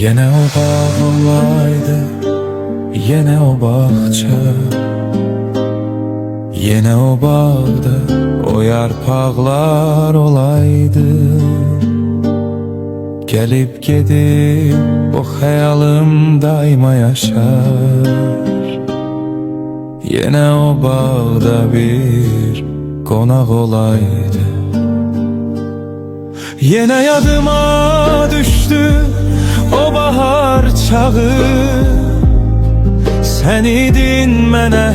Yine o bağ olaydı, yine o bahçe, yine o bağda o yarpaqlar olaydı. Gelip gedib o xəyalım daima yaşar. Yine o bağda bir qonaq olaydı. Yine yadıma düştü o bahar çağı. Sen idin mənə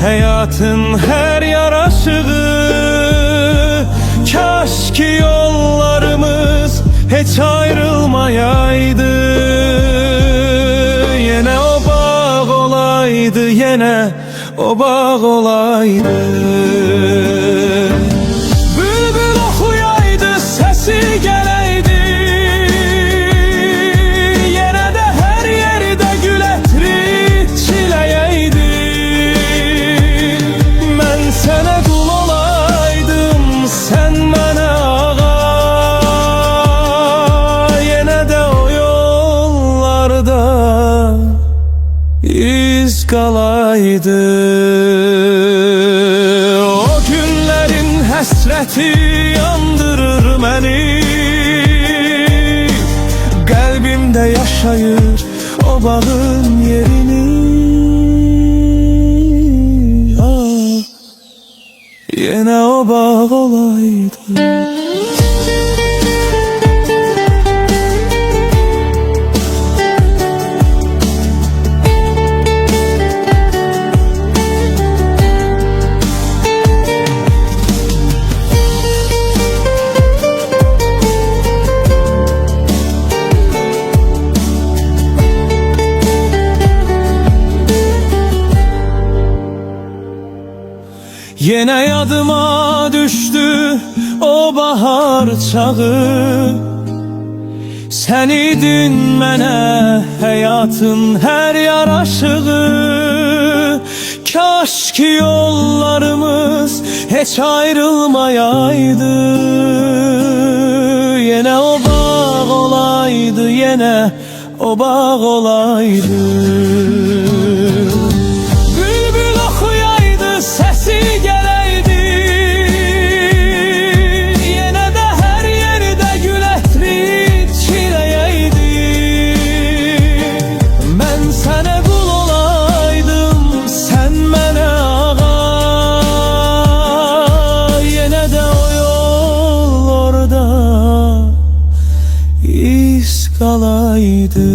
həyatın hər yaraşığı. Kaş ki yollarımız heç ayrılmayaydı. Yine o bağ olaydı, yine o bağ olaydı. Bülbül oxuyaydı, sesi gələydi. Yenə də hər yerdə gül ətri çiləyəydi. Mən sənə qul olaydım, sən mənə ağa. Yenə də o yollarda iz qalaydı. O günlərin həsrəti yandırır məni. Qəlbimdə yaşayır o bağın yerini. Ah, yenə o bağ olaydı. Yine yadıma düştü o bahar çağı. Sen idin mənə həyatın hər yaraşığı. Kaş ki yollarımız heç ayrılmayaydı. Yine o bağ olaydı, yine o bağ olaydı. Bülbül oxuyaydı, sesi gələydi. Yenə də hər yerdə gül ətri çiləyəydi. Mən sənə qul olaydım, sən mənə ağa. Yenə də o yol orada iz qalaydı.